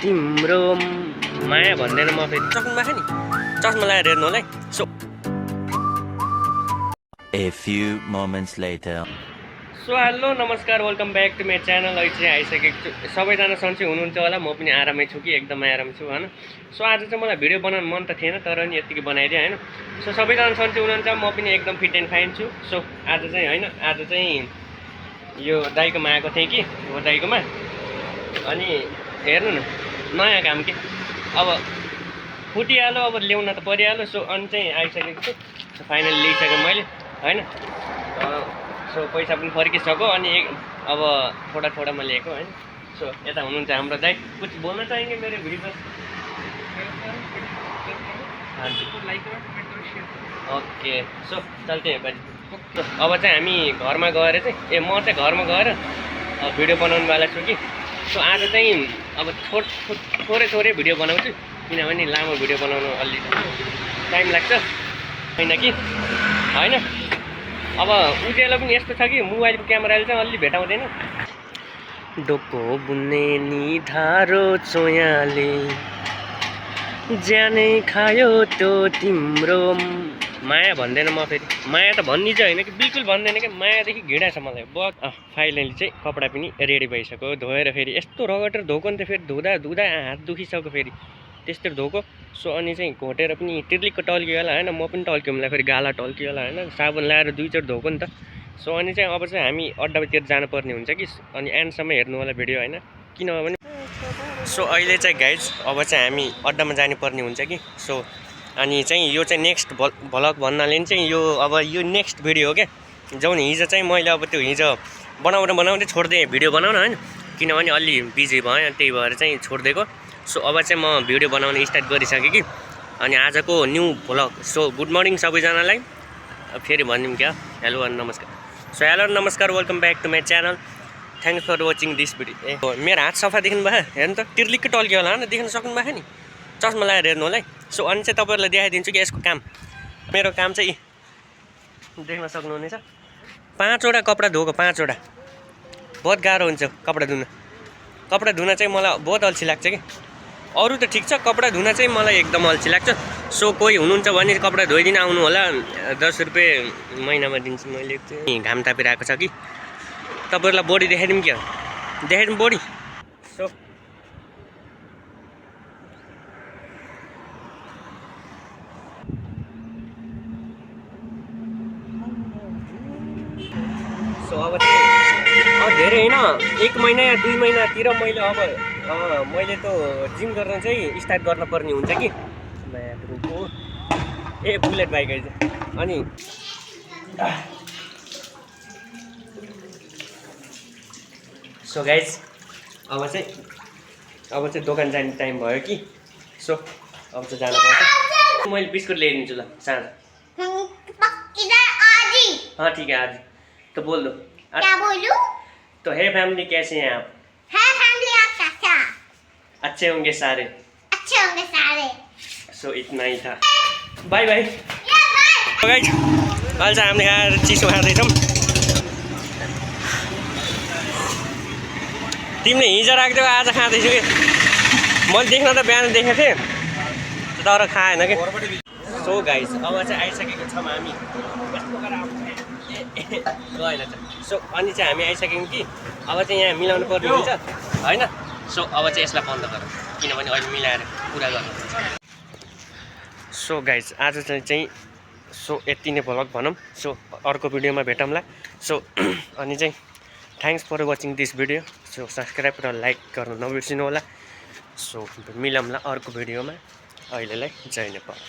तिम्रो माया भन्दैन म फेरि चस्मा छ नि चस्मा लगाएर हेर्नु होला है so A few moments later. Hello नमस्कार welcome back to my channel. अहिले चाहिँ आइसकेको छु। सबैजना सन्चै हुनुहुन्छ होला, म पनि आरामै छु कि एकदमै आराम छु होइन। सो आज चाहिँ मलाई भिडियो बनाउनु मन त थिएन तर नि यतिकै बनाइदिएँ होइन। सो सबैजना सन्चै हुनुहुन्छ, म पनि एकदम फिट एन्ड फाइन छु। सो आज चाहिँ होइन, आज चाहिँ यो दाइकोमा आएको थिएँ कि हो दाइकोमा, अनि हेर्नु न नयाँ काम के अब फुटिहाल्यो, अब ल्याउन त परिहाल्यो। सो अनि चाहिँ आइसकेको छु। सो फाइनली ल्याइसकेँ मैले होइन। सो पैसा पनि फर्किसक्यो अनि अब थोड़ा थोड़ामा लिएको होइन। सो यता हुनुहुन्छ हाम्रो दाइ, कुछ बोल्न चाहेंगे मेरो भिडियो पर? ओके सो चल्ते हैं भाइ। अब चाहिँ हामी घरमा गएर चाहिँ म चाहिँ घरमा गएर भिडियो बनाउनुवाला छु कि। सो आज चाहिँ अब थोरै भिडियो बनाउँछु किनभने लामो भिडियो बनाउनु अलि टाइम लाग्छ होइन कि होइन। अब उज्यालो पनि यस्तो छ कि मोबाइलको क्यामेराले चाहिँ अलि भेटाउँदैन। डोको बुन्ने नि धारो चोयाले ज्यानै खायो त्यो तिम्रो माया भन्दैन म फेरि। माया त भन्ने चाहिँ होइन कि बिल्कुल भन्दैन कि, मायादेखि घृणा छ मलाई। फाइनली चाहिँ कपडा पनि रेडी भइसक्यो। धोएर फेरि यस्तो रगटेर धोको नि त फेरि धुँदा हात दुखिसक्यो फेरि त्यस्तो धोको। सो अनि चाहिँ घोटेर पनि टिर्लिक्क टल्कियो होला होइन। म पनि टल्क्यो मलाई फेरि गाला टल्कियो होला होइन। साबुन लगाएर दुईचोटि धोको नि त। सो अनि चाहिँ अब चाहिँ हामी अड्डातिर जानुपर्ने हुन्छ कि, अनि एन्डसम्म हेर्नु होला भिडियो होइन किनभने। सो अहिले चाहिँ गाइज अब चाहिँ हामी अड्डामा जानुपर्ने हुन्छ कि। सो अनि चाहिँ यो चाहिँ नेक्स्ट भ्लग भन्नाले चाहिँ यो अब यो नेक्स्ट भिडियो हो क्या। जाउँ हिजो चाहिँ मैले अब त्यो हिजो बनाउँदै छोडिदिएँ भिडियो बनाउन होइन, किनभने अलि बिजी भएँ त्यही भएर चाहिँ छोडिदिएको। सो अब चाहिँ म भिडियो बनाउन स्टार्ट गरिसकेँ कि। अनि आजको new vlog. So good morning सबैजनालाई। फेरि भनिदिउँ क्या, हेलो एन्ड नमस्कार। सो हेलो नमस्कार welcome back to my channel. Thanks for watching this video. मेरो हात सफा देख्नु भयो हेर्नु त, टिर्लिक्क टल्क्यो होला होइन, देख्न सक्नु भएको नि, चस्मा लगाएर हेर्नु होला है। सो अनि चाहिँ तपाईँहरूलाई देखाइदिन्छु कि यसको काम। मेरो काम चाहिँ देख्न सक्नुहुनेछ, 5वटा कपडा धोएको, 5वटा। बहुत गाह्रो हुन्छ कपडा धुन चाहिँ मलाई बहुत अल्छी लाग्छ कि। अरू त ठिक छ, कपडा धुन चाहिँ मलाई एकदम अल्छी लाग्छ। सो कोही हुनुहुन्छ भने कपडा धोइदिन आउनु होला, 10 रुपियाँ महिनामा दिन्छु मैले। घाम तापिरहेको छ कि, तपाईँहरूलाई बडी देखाइदिउँ क्या, देखाइदिउँ बडी। सो अब चाहिँ धेरै होइन, 1 महिना या 2 महिनातिर मैले अब मैले त जिम गर्न चाहिँ स्टार्ट गर्न पर्ने हुन्छ कि। ए बुलेट बाइक आइज। अनि सो गाइज अब चाहिँ दोकान जाने टाइम भयो कि। सो अब चाहिँ जानुपर्छ। मैले बिस्कुट ल्याइदिन्छु ल साँझ। हाँ ठीक है आज तो बोल दो। क्या बोलूं? तो है फैमिली कैसे हैं आप? है फैमिली आप कैसा? अच्छे होंगे सारे। अच्छे होंगे सारे। सो इतना ही था, बाय बाय। गाइज अहिले चाहिँ हामीले खाएर चिसो खाँदैछौँ। तिमीले हिजो राख्थ्यौ आज खाँदैछु कि। मैले देख्न त बिहान देखेको थिएँ तर खाएन कि। सो गाइज अब चाहिँ आइसकेको छौँ हामी। गएन त। सो अनि चाहिँ हामी आइसक्यौँ कि। अब चाहिँ यहाँ मिलाउनु पर्ने हुन्छ होइन। सो अब चाहिँ यसलाई बन्द गरौँ किनभने अहिले मिलाएर पुरा गर्नुपर्छ। सो गाइज आज चाहिँ सो यति नै भ्लग भनौँ। सो अर्को भिडियोमा भेटौँला। सो अनि चाहिँ thanks for watching this video. So subscribe र लाइक गर्नु नबिर्सिनु होला। सो मिलाउँला अर्को भिडियोमा। अहिलेलाई जय नेपाल।